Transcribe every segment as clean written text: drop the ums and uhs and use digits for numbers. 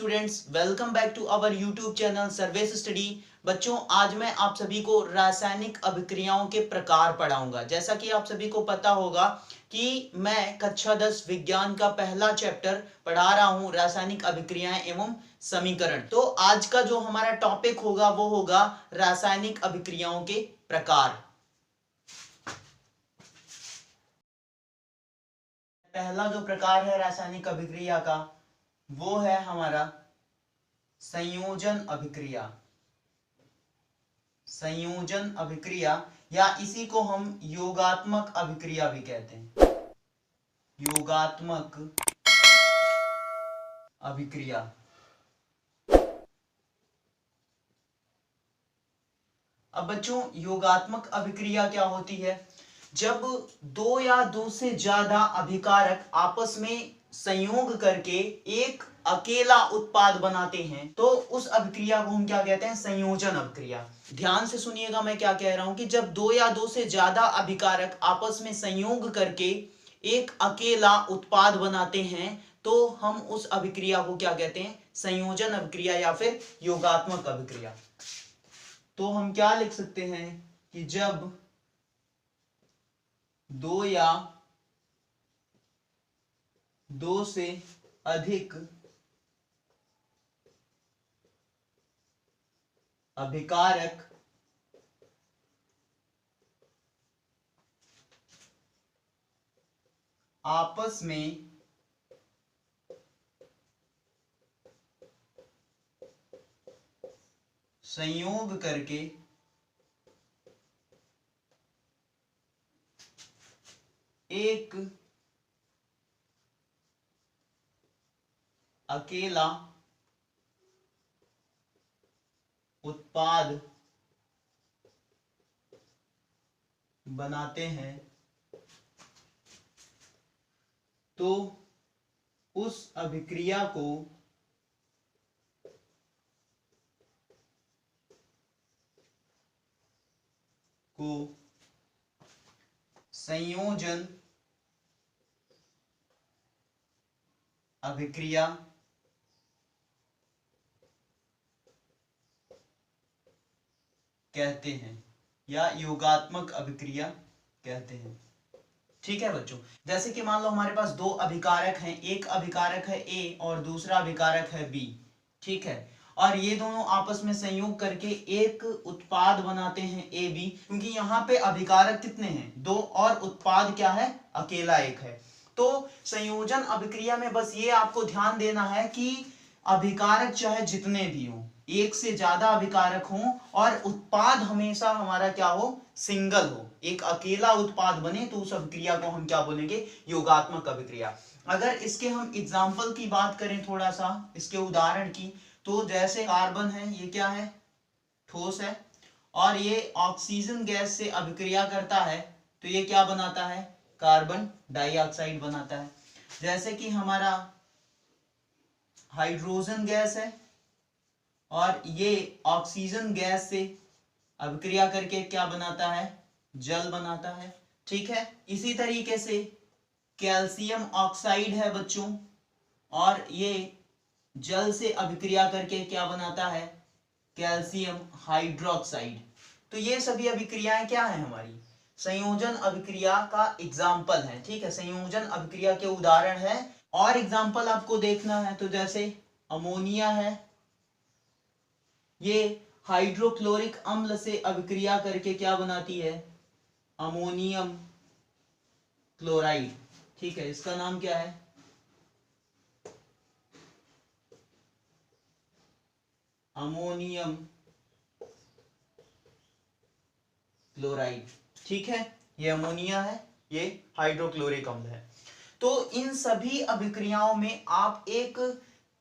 Students, welcome back to our YouTube channel सर्वेस study. बच्चों, आज मैं आप सभी को रासायनिक अभिक्रियाओं के प्रकार पढ़ाऊंगा। जैसा कि आप सभी को पता होगा कि मैं कक्षा 10 विज्ञान का पहला चैप्टर पढ़ा रहा हूं, रासायनिक अभिक्रियाएं एवं समीकरण। तो आज का जो हमारा टॉपिक होगा वो होगा रासायनिक अभिक्रियाओं के प्रकार। पहला जो प्रकार है रासायनिक अभिक्रिया का वो है हमारा संयोजन अभिक्रिया। संयोजन अभिक्रिया या इसी को हम योगात्मक अभिक्रिया भी कहते हैं। योगात्मक अभिक्रिया। अब बच्चों, योगात्मक अभिक्रिया क्या होती है? जब दो या दो से ज्यादा अभिकारक आपस में संयोग करके एक अकेला उत्पाद बनाते हैं तो उस अभिक्रिया को हम क्या कहते हैं? संयोजन अभिक्रिया। ध्यान से सुनिएगा मैं क्या कह रहा हूं कि जब दो या दो से ज्यादा अभिकारक आपस में संयोग करके एक अकेला उत्पाद बनाते हैं तो हम उस अभिक्रिया को क्या कहते हैं? संयोजन अभिक्रिया या फिर योगात्मक अभिक्रिया। तो हम क्या लिख सकते हैं कि जब दो या दो से अधिक अभिकारक आपस में संयोग करके एक अकेला उत्पाद बनाते हैं तो उस अभिक्रिया को संयोजन अभिक्रिया कहते हैं या योगात्मक अभिक्रिया कहते हैं। ठीक है बच्चों, जैसे कि मान लो हमारे पास दो अभिकारक हैं, एक अभिकारक है ए और दूसरा अभिकारक है बी। ठीक है, और ये दोनों आपस में संयोग करके एक उत्पाद बनाते हैं ए बी। क्योंकि यहाँ पे अभिकारक कितने हैं? दो, और उत्पाद क्या है? अकेला एक है। तो संयोजन अभिक्रिया में बस ये आपको ध्यान देना है कि अभिकारक चाहे जितने भी हो, एक से ज्यादा अभिकारक हो और उत्पाद हमेशा हमारा क्या हो? सिंगल हो, एक अकेला उत्पाद बने तो उस अभिक्रिया को हम क्या बोलेंगे? योगात्मक अभिक्रिया। अगर इसके हम एग्जाम्पल की बात करें, थोड़ा सा इसके उदाहरण की, तो जैसे कार्बन है, ये क्या है? ठोस है, और ये ऑक्सीजन गैस से अभिक्रिया करता है तो ये क्या बनाता है? कार्बन डाइऑक्साइड बनाता है। जैसे कि हमारा हाइड्रोजन गैस है और ये ऑक्सीजन गैस से अभिक्रिया करके क्या बनाता है? जल बनाता है। ठीक है, इसी तरीके से कैल्शियम ऑक्साइड है बच्चों, और ये जल से अभिक्रिया करके क्या बनाता है? Calcium hydroxide. तो ये सभी अभिक्रियाएं क्या है? हमारी संयोजन अभिक्रिया का एग्जाम्पल है। ठीक है, संयोजन अभिक्रिया के उदाहरण है। और एग्जाम्पल आपको देखना है तो जैसे अमोनिया है, ये हाइड्रोक्लोरिक अम्ल से अभिक्रिया करके क्या बनाती है? Ammonium chloride. ठीक है, इसका नाम क्या है? Ammonium chloride. ठीक है, ये अमोनिया है, ये हाइड्रोक्लोरिक अम्ल है। तो इन सभी अभिक्रियाओं में आप एक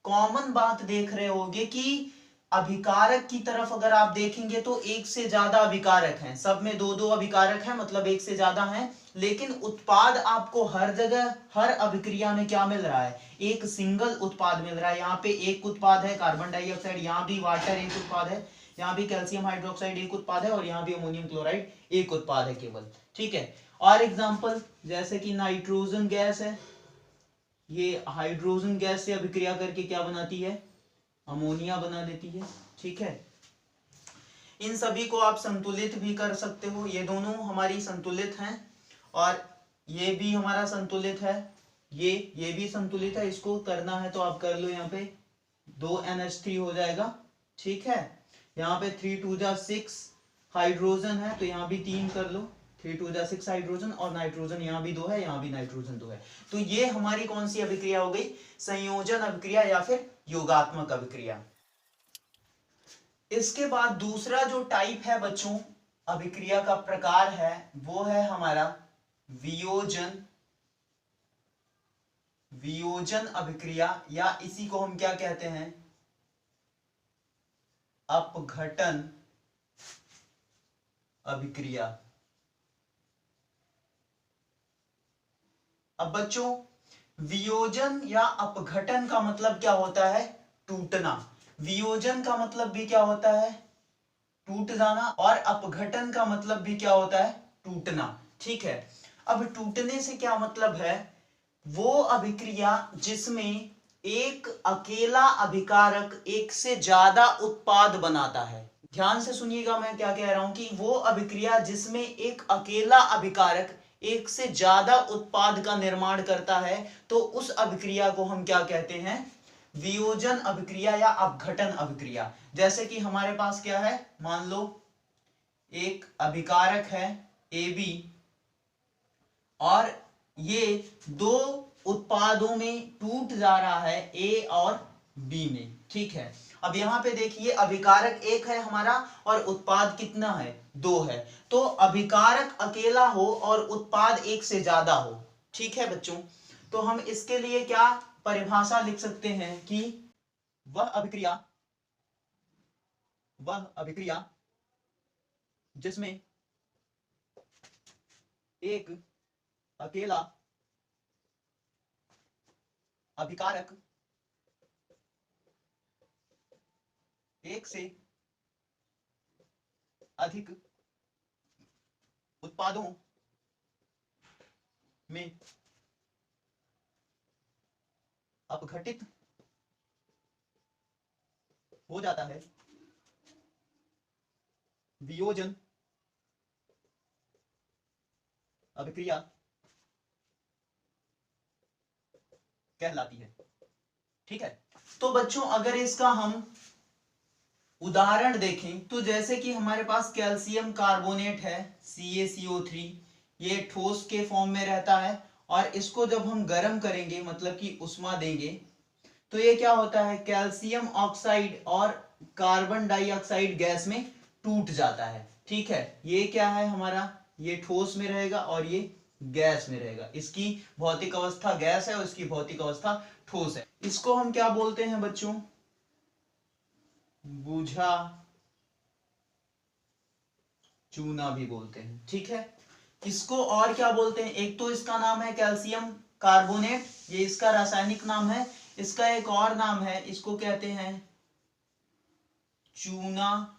कॉमन बात देख रहे होंगे कि अभिकारक की तरफ अगर आप देखेंगे तो एक से ज्यादा अभिकारक हैं, सब में दो दो अभिकारक हैं, मतलब एक से ज्यादा हैं। लेकिन उत्पाद आपको हर जगह हर अभिक्रिया में क्या मिल रहा है? एक सिंगल उत्पाद मिल रहा है। यहाँ पे एक उत्पाद है कार्बन डाइऑक्साइड, यहाँ भी वाटर एक उत्पाद है, यहाँ भी कैल्शियम हाइड्रोक्साइड एक उत्पाद है, और यहाँ भी अमोनियम क्लोराइड एक उत्पाद है केवल। ठीक है, और एग्जांपल जैसे कि नाइट्रोजन गैस है, ये हाइड्रोजन गैस से अभिक्रिया करके क्या बनाती है? अमोनिया बना देती है। ठीक है, इन सभी को आप संतुलित भी कर सकते हो, ये दोनों हमारी संतुलित हैं और ये भी हमारा संतुलित है, ये भी संतुलित है। इसको करना है तो आप कर लो, यहाँ पे 2NH3 हो जाएगा। ठीक है, यहाँ पे 3 2 जा 6 हाइड्रोजन है तो यहाँ भी 3 कर लो, 3 2 जा 6 हाइड्रोजन, और नाइट्रोजन यहाँ भी 2 है, यहाँ भी नाइट्रोजन 2 है। तो ये हमारी कौन सी अभिक्रिया हो गई? संयोजन अभिक्रिया या फिर योगात्मक अभिक्रिया। इसके बाद दूसरा जो टाइप है बच्चों अभिक्रिया का प्रकार है, वो है हमारा वियोजन अभिक्रिया, या इसी को हम क्या कहते हैं? अपघटन अभिक्रिया। अब बच्चों वियोजन या अपघटन का मतलब क्या होता है? टूटना। वियोजन का मतलब भी क्या होता है? टूट जाना, और अपघटन का मतलब भी क्या होता है? टूटना। ठीक है, अब टूटने से क्या मतलब है? वो अभिक्रिया जिसमें एक अकेला अभिकारक एक से ज्यादा उत्पाद बनाता है। ध्यान से सुनिएगा मैं क्या कह रहा हूं, कि वो अभिक्रिया जिसमें एक अकेला अभिकारक एक से ज्यादा उत्पाद का निर्माण करता है, तो उस अभिक्रिया को हम क्या कहते हैं? वियोजन अभिक्रिया या अपघटन अभिक्रिया। जैसे कि हमारे पास क्या है, मान लो एक अभिकारक है AB, और ये दो उत्पादों में टूट जा रहा है, A और B में। ठीक है, अब यहां पे देखिए अभिकारक एक है हमारा और उत्पाद कितना है? 2 है। तो अभिकारक अकेला हो और उत्पाद एक से ज्यादा हो। ठीक है बच्चों, तो हम इसके लिए क्या परिभाषा लिख सकते हैं कि वह अभिक्रिया जिसमें एक अकेला अभिकारक एक से अधिक उत्पादों में अपघटित हो जाता है, वियोजन अभिक्रिया कहलाती है। ठीक है, तो बच्चों अगर इसका हम उदाहरण देखें तो जैसे कि हमारे पास कैल्शियम कार्बोनेट है CaCO3, ये ठोस के फॉर्म में रहता है, और इसको जब हम गर्म करेंगे मतलब कि उष्मा देंगे तो ये क्या होता है? कैल्शियम ऑक्साइड और कार्बन डाइऑक्साइड गैस में टूट जाता है। ठीक है, ये क्या है हमारा? ये ठोस में रहेगा और ये गैस में रहेगा। इसकी भौतिक अवस्था गैस है और इसकी भौतिक अवस्था ठोस है। इसको हम क्या बोलते हैं बच्चों? बुझा चूना भी बोलते हैं। ठीक है, इसको और क्या बोलते हैं? एक तो इसका नाम है कैल्शियम कार्बोनेट, ये इसका रासायनिक नाम है। इसका एक और नाम है, इसको कहते हैं चूना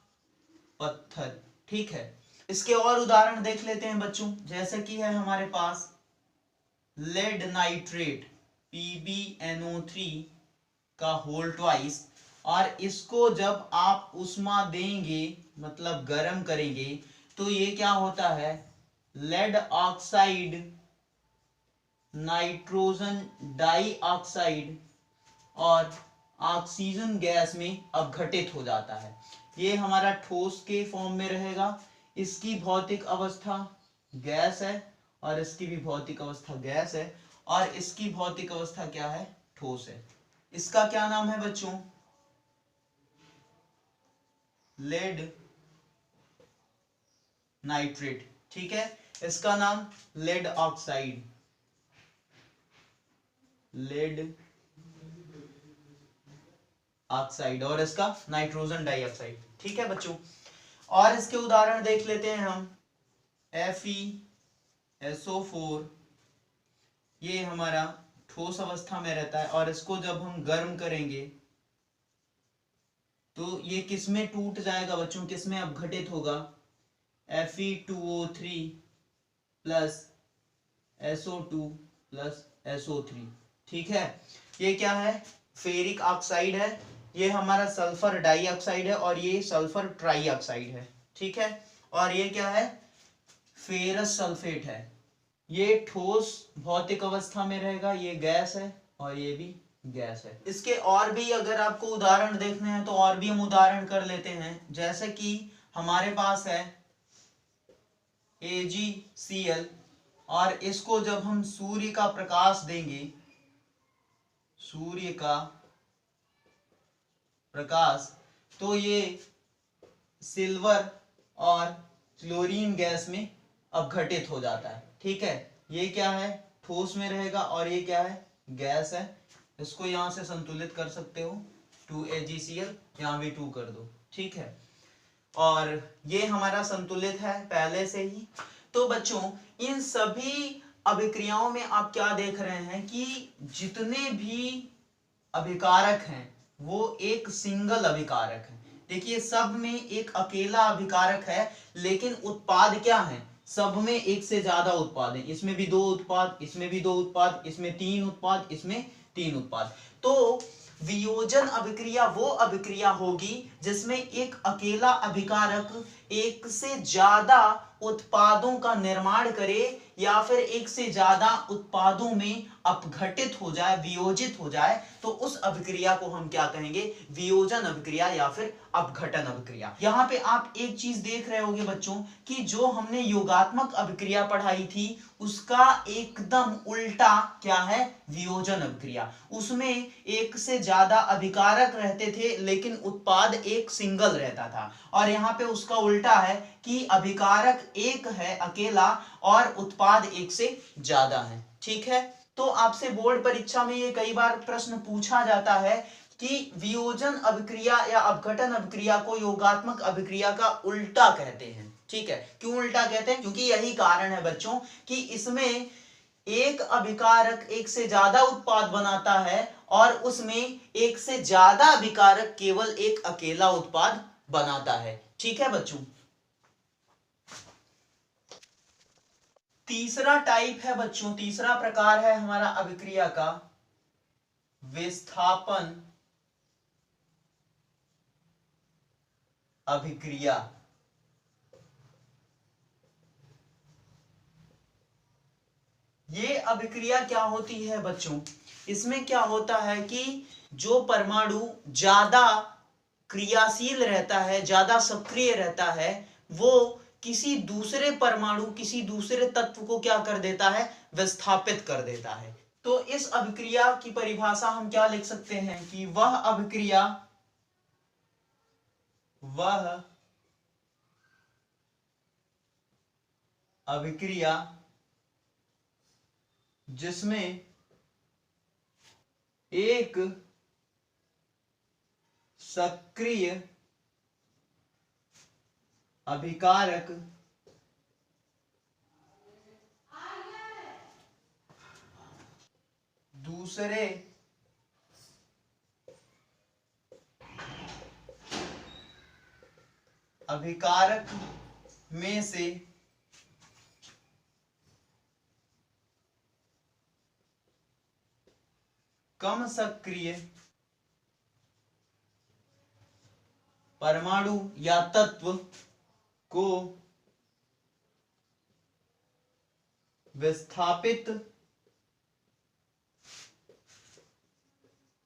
पत्थर। ठीक है, इसके और उदाहरण देख लेते हैं बच्चों। जैसे कि है हमारे पास लेड नाइट्रेट PbNO3 का होल ट्वाइस, और इसको जब आप उष्मा देंगे मतलब गर्म करेंगे तो ये क्या होता है? लेड ऑक्साइड नाइट्रोजन डाइऑक्साइड और ऑक्सीजन गैस में अपघटित हो जाता है। ये हमारा ठोस के फॉर्म में रहेगा, इसकी भौतिक अवस्था गैस है और इसकी भी भौतिक अवस्था गैस है, और इसकी भौतिक अवस्था क्या है? ठोस है। इसका क्या नाम है बच्चों? Lead nitrate. ठीक है, इसका नाम लेड ऑक्साइड, लेड ऑक्साइड, और इसका नाइट्रोजन डाइऑक्साइड। ठीक है बच्चों, और इसके उदाहरण देख लेते हैं हम। FeSO4, ये हमारा ठोस अवस्था में रहता है, और इसको जब हम गर्म करेंगे तो ये किसमें टूट जाएगा बच्चों? किसमें अपघटित होगा? Fe2O3 plus SO2 plus SO3। ठीक है, ये क्या है? फेरिक ऑक्साइड है, ये हमारा सल्फर डाइऑक्साइड है और ये सल्फर ट्राइऑक्साइड है, ठीक है। और ये क्या है, फेरस सल्फेट है। ये ठोस भौतिक अवस्था में रहेगा, ये गैस है और ये भी गैस है। इसके और भी अगर आपको उदाहरण देखने हैं तो और भी हम उदाहरण कर लेते हैं। जैसे कि हमारे पास है AgCl और इसको जब हम सूर्य का प्रकाश देंगे, सूर्य का प्रकाश, तो ये सिल्वर और क्लोरीन गैस में अपघटित हो जाता है, ठीक है। ये क्या है, ठोस में रहेगा और ये क्या है, गैस है। इसको यहां से संतुलित कर सकते हो, 2AgCl, यहां भी 2 कर दो, ठीक है। और ये हमारा संतुलित है पहले से ही। तो बच्चों इन सभी अभिक्रियाओं में आप क्या देख रहे हैं कि जितने भी अभिकारक हैं वो एक सिंगल अभिकारक है। देखिए सब में एक अकेला अभिकारक है, लेकिन उत्पाद क्या है, सब में एक से ज्यादा उत्पाद है। इसमें भी 2 उत्पाद, इसमें भी 2 उत्पाद, इसमें 3 उत्पाद, इसमें 3 उत्पाद। तो वियोजन अभिक्रिया वो अभिक्रिया होगी जिसमें एक अकेला अभिकारक एक से ज्यादा उत्पादों का निर्माण करे या फिर एक से ज्यादा उत्पादों में अपघटित हो जाए, वियोजित हो जाए, तो उस अभिक्रिया को हम क्या कहेंगे, वियोजन अभिक्रिया या फिर अपघटन अभिक्रिया। यहाँ पे आप एक चीज देख रहे होंगे बच्चों कि जो हमने योगात्मक अभिक्रिया पढ़ाई थी उसका एकदम उल्टा क्या है, वियोजन अभिक्रिया। उसमें एक से ज्यादा अभिकारक रहते थे लेकिन उत्पाद एक सिंगल रहता था, और यहाँ पे उसका उल्टा है कि अभिकारक एक है अकेला और उत्पाद एक से ज्यादा है, ठीक है। तो आपसे बोर्ड परीक्षा में ये कई बार प्रश्न पूछा जाता है कि वियोजन अभिक्रिया या अपघटन अभिक्रिया को योगात्मक अभिक्रिया का उल्टा कहते हैं, ठीक है। क्यों उल्टा कहते हैं, क्योंकि यही कारण है बच्चों कि इसमें एक अभिकारक एक से ज्यादा उत्पाद बनाता है और उसमें एक से ज्यादा अभिकारक केवल एक अकेला उत्पाद बनाता है, ठीक है बच्चों। तीसरा टाइप है बच्चों, तीसरा प्रकार है हमारा अभिक्रिया का विस्थापन अभिक्रिया। ये अभिक्रिया क्या होती है बच्चों, इसमें क्या होता है कि जो परमाणु ज्यादा क्रियाशील रहता है, ज्यादा सक्रिय रहता है, वो किसी दूसरे परमाणु, किसी दूसरे तत्व को क्या कर देता है, विस्थापित कर देता है। तो इस अभिक्रिया की परिभाषा हम क्या लिख सकते हैं कि वह अभिक्रिया जिसमें एक सक्रिय अभिकारक दूसरे अभिकारक में से कम सक्रिय परमाणु या तत्व को विस्थापित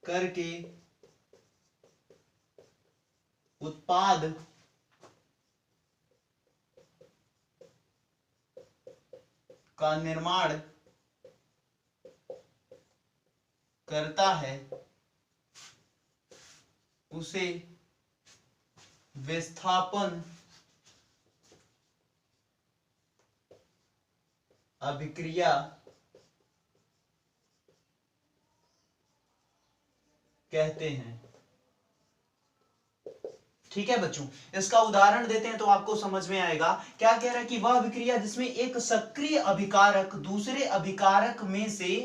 करके उत्पाद का निर्माण करता है, उसे विस्थापन अभिक्रिया कहते हैं, ठीक है बच्चों। इसका उदाहरण देते हैं तो आपको समझ में आएगा। क्या कह रहा है कि वह अभिक्रिया जिसमें एक सक्रिय अभिकारक दूसरे अभिकारक में से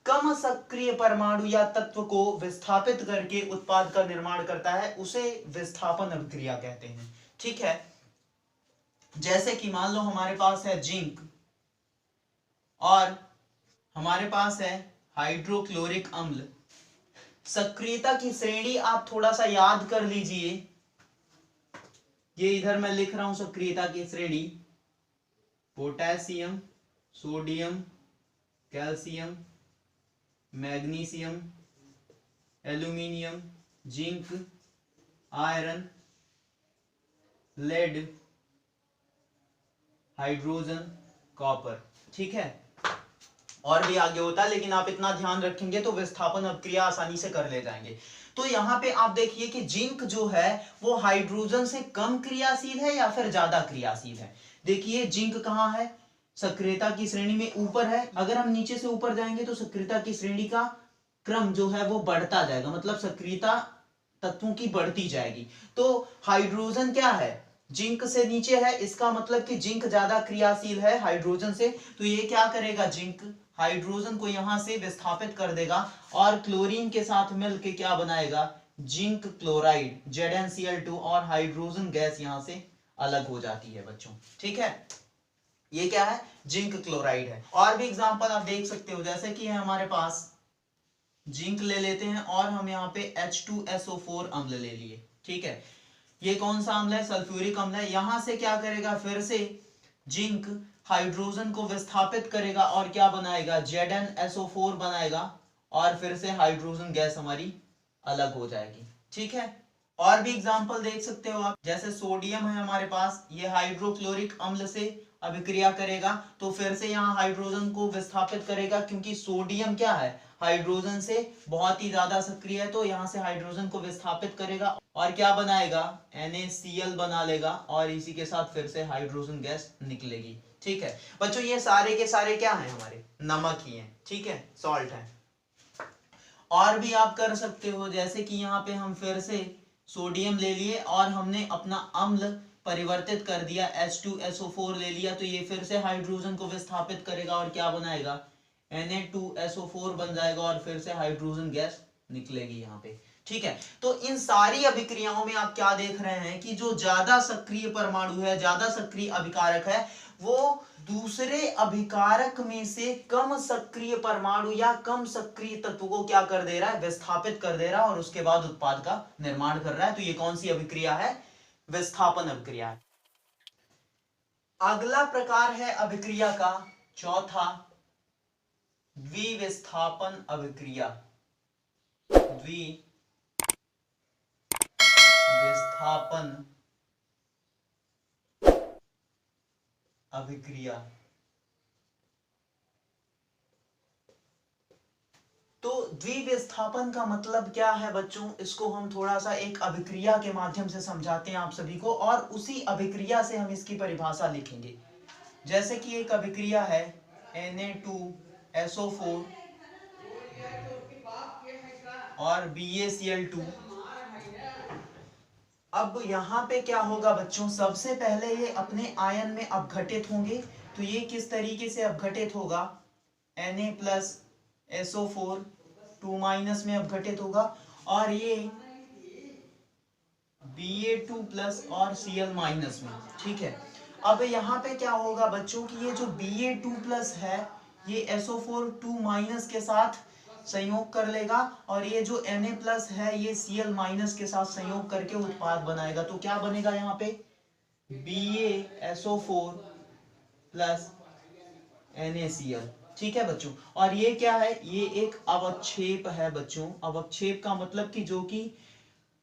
कम सक्रिय परमाणु या तत्व को विस्थापित करके उत्पाद का निर्माण करता है, उसे विस्थापन अभिक्रिया कहते हैं, ठीक है। जैसे कि मान लो हमारे पास है जिंक और हमारे पास है हाइड्रोक्लोरिक अम्ल, सक्रियता की श्रेणी आप थोड़ा सा याद कर लीजिए, ये इधर मैं लिख रहा हूं सक्रियता की श्रेणी, potassium, sodium, calcium, magnesium, aluminium, zinc, iron, lead, hydrogen, copper. ठीक है, और भी आगे होता है, लेकिन आप इतना ध्यान रखेंगे तो विस्थापन अभिक्रिया आसानी से कर ले जाएंगे। तो यहाँ पे आप देखिए कि जिंक जो है वो हाइड्रोजन से कम क्रियाशील है या फिर ज्यादा क्रियाशील है। देखिए जिंक कहाँ है, सक्रियता की श्रेणी में ऊपर है। अगर हम नीचे से ऊपर जाएंगे तो सक्रियता की श्रेणी का क्रम जो है वो बढ़ता जाएगा, मतलब सक्रियता तत्वों की बढ़ती जाएगी। तो हाइड्रोजन क्या है, जिंक से नीचे है, इसका मतलब कि जिंक ज्यादा क्रियाशील है हाइड्रोजन से। तो ये क्या करेगा, जिंक हाइड्रोजन को यहां से विस्थापित कर देगा और क्लोरीन के साथ मिलकर क्या बनाएगा, जिंक क्लोराइड, ZnCl2, और हाइड्रोजन गैस यहां से अलग हो जाती है बच्चों। ठीक है, ये क्या है, जिंक क्लोराइड है। और भी एग्जांपल आप देख सकते हो, जैसे कि है हमारे पास जिंक ले लेते हैं और हम यहाँ पे H2SO4 अम्ल ले लिए। ठीक है, ये कौन सा अम्ल है, सल्फ्यूरिक अम्ल है। यहां से क्या करेगा, फिर से जिंक हाइड्रोजन को विस्थापित करेगा और क्या बनाएगा, ZnSO4 बनाएगा, और फिर से हाइड्रोजन गैस हमारी अलग हो जाएगी। ठीक है, और भी एग्जांपल देख सकते हो आप, जैसे सोडियम है हमारे पास, ये हाइड्रोक्लोरिक अम्ल से अभिक्रिया करेगा तो फिर से यहाँ हाइड्रोजन को विस्थापित करेगा, क्योंकि सोडियम क्या है, हाइड्रोजन से बहुत ही ज्यादा सक्रिय है। तो यहाँ से हाइड्रोजन को विस्थापित करेगा और क्या बनाएगा, NaCl बना लेगा, और इसी के साथ फिर से हाइड्रोजन गैस निकलेगी। ठीक है बच्चों, ये सारे के सारे क्या हैं, हमारे नमक ही हैं। ठीक है, सॉल्ट है। और भी आप कर सकते हो, जैसे कि यहाँ पे हम फिर से सोडियम ले लिए और हमने अपना अम्ल परिवर्तित कर दिया, H2SO4 ले लिया, तो ये फिर से हाइड्रोजन को विस्थापित करेगा और क्या बनाएगा, Na2SO4 बन जाएगा, और फिर से हाइड्रोजन गैस निकलेगी यहाँ पे। ठीक है, तो इन सारी अभिक्रियाओं में आप क्या देख रहे हैं कि जो ज्यादा सक्रिय परमाणु है, ज्यादा सक्रिय अभिकारक है, वो दूसरे अभिकारक में से कम सक्रिय परमाणु या कम सक्रिय तत्व को क्या कर दे रहा है, विस्थापित कर दे रहा है, और उसके बाद उत्पाद का निर्माण कर रहा है। तो ये कौन सी अभिक्रिया है, विस्थापन अभिक्रिया है। अगला प्रकार है अभिक्रिया का चौथा, द्विविस्थापन अभिक्रिया। द्विविस्थापन अभिक्रिया। तो द्विविस्थापन का मतलब क्या है बच्चों, इसको हम थोड़ा सा एक अभिक्रिया के माध्यम से समझाते हैं आप सभी को, और उसी अभिक्रिया से हम इसकी परिभाषा लिखेंगे। जैसे कि एक अभिक्रिया है Na2SO4 और BaCl2। अब यहाँ पे क्या होगा बच्चों, सबसे पहले ये अपने आयन में अपघटित होंगे। तो ये किस तरीके से अपघटित होगा, Na+SO4 2- में अपघटित होगा, और ये Ba2+ और Cl- में। ठीक है, अब यहाँ पे क्या होगा बच्चों कि ये जो Ba2+ है ये SO4 2- के साथ संयोग कर लेगा, और ये जो Na+ है ये Cl- के साथ संयोग करके उत्पाद बनाएगा। तो क्या बनेगा यहाँ पे, BaSO4 प्लस NaCl। ठीक है बच्चों, और ये क्या है, ये एक अवक्षेप है बच्चों। अवक्षेप का मतलब कि जो कि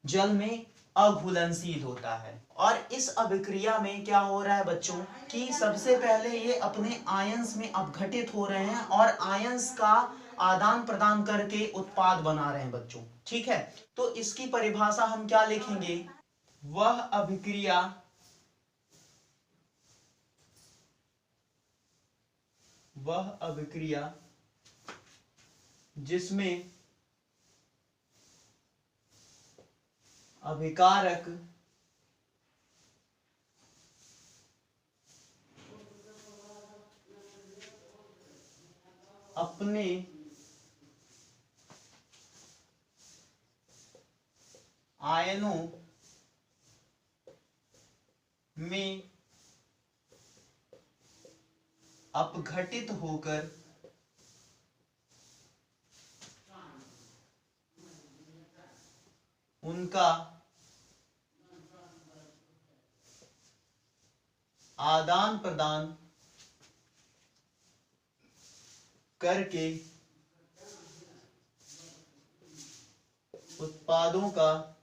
जल में अघुलनशील होता है। और इस अभिक्रिया में क्या हो रहा है बच्चों कि सबसे पहले ये अपने आयंस में अपघटित हो रहे हैं और आयंस का आदान प्रदान करके उत्पाद बना रहे हैं बच्चों। ठीक है, तो इसकी परिभाषा हम क्या लिखेंगे, वह अभिक्रिया जिसमें अभिकारक अपने आयनों में अपघटित होकर उनका आदान प्रदान करके उत्पादों का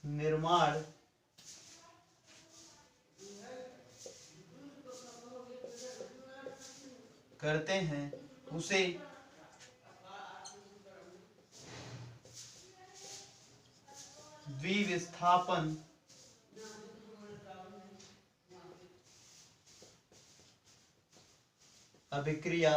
निर्माण करते हैं उसे द्विविस्थापन अभिक्रिया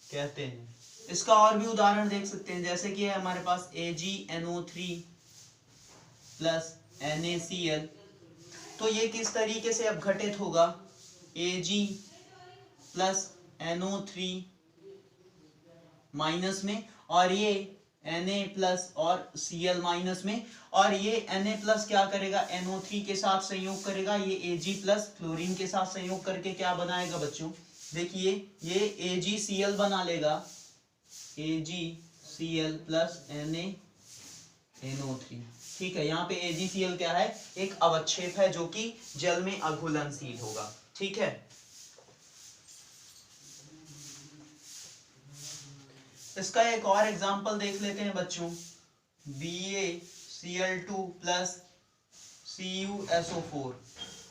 कहते हैं। इसका और भी उदाहरण देख सकते हैं, जैसे कि है हमारे पास AgNO3 प्लस NaCl। तो ये किस तरीके से अपघटित होगा, Ag प्लस NO3 माइनस में और ये Na प्लस और Cl माइनस में, और ये Na प्लस क्या करेगा, NO3 के साथ संयोग करेगा, ये Ag प्लस क्लोरीन के साथ संयोग करके क्या बनाएगा बच्चों, देखिए ये AgCl बना लेगा, AgCl प्लस NaNO3। ठीक है, यहाँ पे AgCl क्या है, एक अवक्षेप है जो कि जल में अघुलनशील होगा। ठीक है, इसका एक और एग्जांपल देख लेते हैं बच्चों, BaCl2 प्लस CuSO4।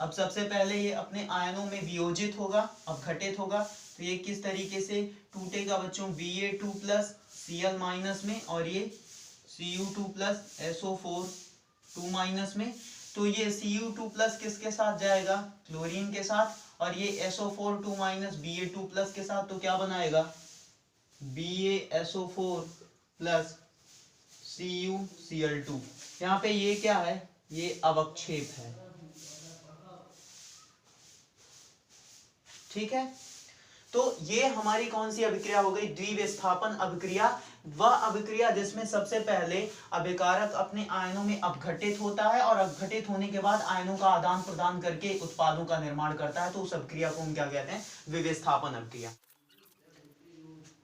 अब सबसे पहले ये अपने आयनों में वियोजित होगा, अपघटित होगा, तो ये किस तरीके से टूटेगा बच्चों, Ba2 प्लस Cl माइनस में और ये Cu2 प्लस SO4 2 माइनस में। तो ये Cu2 प्लस किसके साथ जाएगा, क्लोरीन के साथ, और ये SO4 2 माइनस Ba2 प्लस के साथ, तो क्या बनाएगा, BaSO4 प्लस CuCl2। यहाँ पे ये क्या है, ये अवक्षेप है। ठीक है, तो ये हमारी कौन सी अभिक्रिया हो गई, द्विविस्थापन अभिक्रिया। वह अभिक्रिया जिसमें सबसे पहले अभिकारक अपने आयनों में अपघटित होता है और अपघटित होने के बाद आयनों का आदान प्रदान करके उत्पादों का निर्माण करता है, तो उस अभिक्रिया को हम क्या कहते हैं, द्विविस्थापन अभिक्रिया।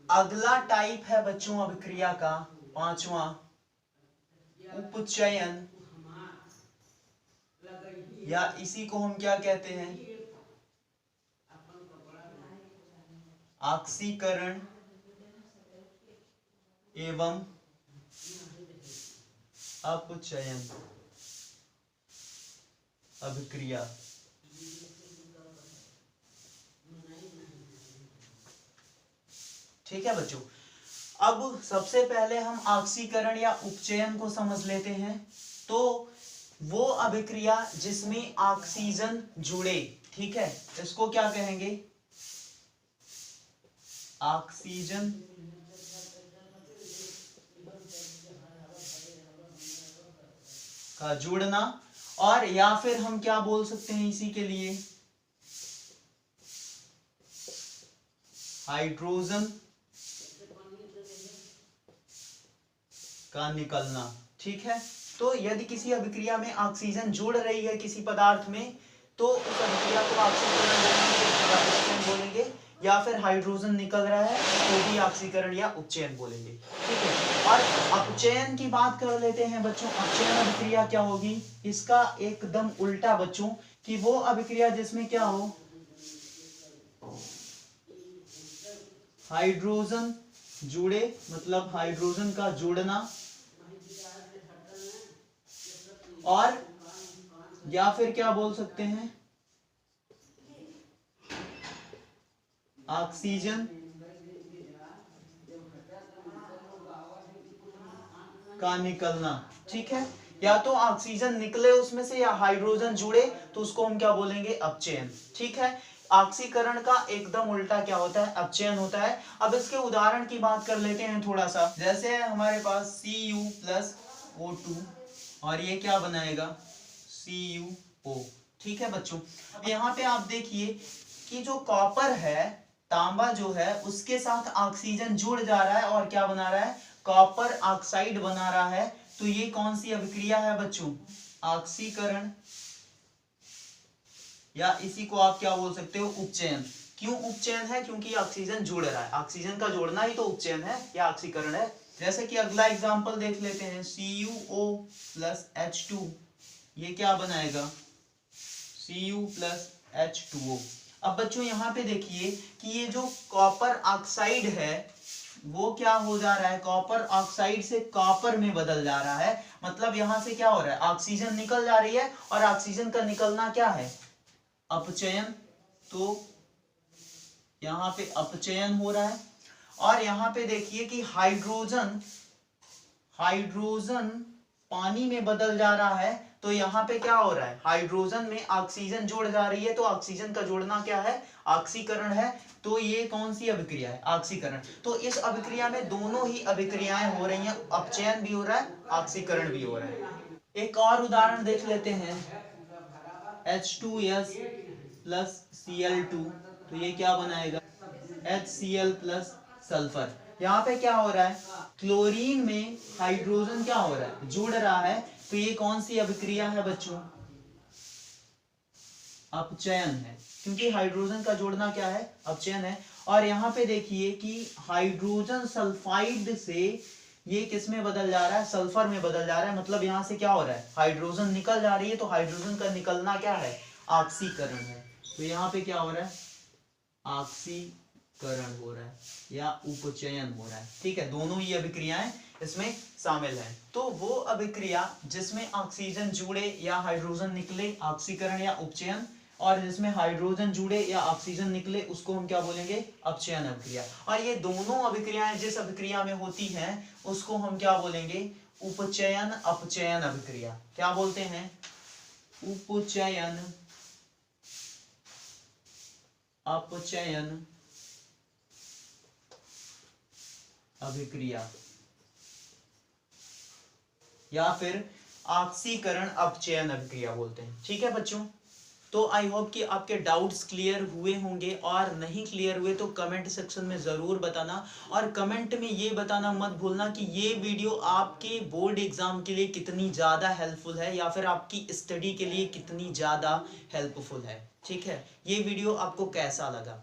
अगला टाइप है बच्चों अभिक्रिया का पांचवा, उपचयन, या इसी को हम क्या कहते हैं, ऑक्सीकरण एवं अपचयन अभिक्रिया। ठीक है बच्चों, अब सबसे पहले हम ऑक्सीकरण या उपचयन को समझ लेते हैं। तो वो अभिक्रिया जिसमें ऑक्सीजन जुड़े, ठीक है, इसको क्या कहेंगे, ऑक्सीजन का जुड़ना, और या फिर हम क्या बोल सकते हैं इसी के लिए, हाइड्रोजन का निकलना। ठीक है, तो यदि किसी अभिक्रिया में ऑक्सीजन जुड़ रही है किसी पदार्थ में, तो उस अभिक्रिया को ऑक्सीकरण बोलेंगे, या फिर हाइड्रोजन निकल रहा है तो भी ऑक्सीकरण या उपचयन बोलेंगे। ठीक है, और अपचयन की बात कर लेते हैं बच्चों। अपचयन अभिक्रिया क्या होगी, इसका एकदम उल्टा बच्चों, कि वो अभिक्रिया जिसमें क्या हो, हाइड्रोजन जुड़े, मतलब हाइड्रोजन का जुड़ना, और या फिर क्या बोल सकते हैं, ऑक्सीजन का निकलना। ठीक है, या तो ऑक्सीजन निकले उसमें से या हाइड्रोजन जुड़े, तो उसको हम क्या बोलेंगे, अपचयन। ठीक है, ऑक्सीकरण का एकदम उल्टा क्या होता है, अपचयन होता है। अब इसके उदाहरण की बात कर लेते हैं थोड़ा सा, जैसे है हमारे पास Cu प्लस O2 और ये क्या बनाएगा, CuO। ठीक है बच्चों, अब यहाँ पे आप देखिए कि जो कॉपर है, तांबा जो है, उसके साथ ऑक्सीजन जुड़ जा रहा है और क्या बना रहा है, कॉपर ऑक्साइड बना रहा है। तो ये कौन सी अभिक्रिया है बच्चों, ऑक्सीकरण, या इसी को आप क्या बोल सकते हो, उपचयन। क्यों उपचयन है? क्योंकि ऑक्सीजन जुड़ रहा है, ऑक्सीजन का जोड़ना ही तो उपचयन है या ऑक्सीकरण है। जैसे कि अगला एग्जांपल देख लेते हैं, CuO प्लस H2, ये क्या बनाएगा? Cu plus H2O। अब बच्चों यहाँ पे देखिए कि ये जो कॉपर ऑक्साइड है वो क्या हो जा रहा है? कॉपर ऑक्साइड से कॉपर में बदल जा रहा है। मतलब यहां से क्या हो रहा है? ऑक्सीजन निकल जा रही है, और ऑक्सीजन का निकलना क्या है? अपचयन। तो यहाँ पे अपचयन हो रहा है। और यहाँ पे देखिए कि हाइड्रोजन पानी में बदल जा रहा है, तो यहाँ पे क्या हो रहा है? हाइड्रोजन में ऑक्सीजन जोड़ जा रही है, तो ऑक्सीजन का जोड़ना क्या है? ऑक्सीकरण है। तो ये कौन सी अभिक्रिया है? ऑक्सीकरण। तो इस अभिक्रिया में दोनों ही अभिक्रियाएं हो रही हैं, अपचयन भी हो रहा है, ऑक्सीकरण भी हो रहा है। एक और उदाहरण देख लेते हैं, H2S प्लस Cl2, तो ये क्या बनाएगा? HCl plus sulphur. यहाँ पे क्या हो रहा है? क्लोरीन में हाइड्रोजन क्या हो रहा है? जुड़ रहा है। तो ये कौन सी अभिक्रिया है बच्चों? अपचयन है, क्योंकि हाइड्रोजन का जोड़ना क्या है? अपचयन है। और यहाँ पे देखिए कि हाइड्रोजन सल्फाइड से ये किस में बदल जा रहा है? सल्फर में बदल जा रहा है। मतलब यहाँ से क्या हो रहा है? हाइड्रोजन निकल जा रही है, तो हाइड्रोजन का निकलना क्या है? ऑक्सीकरण है। तो यहाँ पे क्या हो रहा है? ऑक्सीकरण हो रहा है या उपचयन हो रहा है। ठीक है, दोनों ही अभिक्रियाएं इसमें शामिल है। तो वो अभिक्रिया जिसमें ऑक्सीजन जुड़े या हाइड्रोजन निकले, ऑक्सीकरण या उपचयन, और जिसमें हाइड्रोजन जुड़े या ऑक्सीजन निकले, उसको हम क्या बोलेंगे? अपचयन अभिक्रिया। और ये दोनों अभिक्रियाएं जिस अभिक्रिया में होती हैं उसको हम क्या बोलेंगे? उपचयन अपचयन अभिक्रिया। क्या बोलते हैं? उपचयन अपचयन अभिक्रिया, या फिर ऑक्सीकरण अपचयन अभिक्रिया बोलते हैं। ठीक है बच्चों, तो आई होप कि आपके डाउट्स क्लियर हुए होंगे, और नहीं क्लियर हुए तो कमेंट सेक्शन में ज़रूर बताना। और कमेंट में ये बताना मत भूलना कि ये वीडियो आपके बोर्ड एग्जाम के लिए कितनी ज़्यादा हेल्पफुल है, या फिर आपकी स्टडी के लिए कितनी ज़्यादा हेल्पफुल है। ठीक है, ये वीडियो आपको कैसा लगा?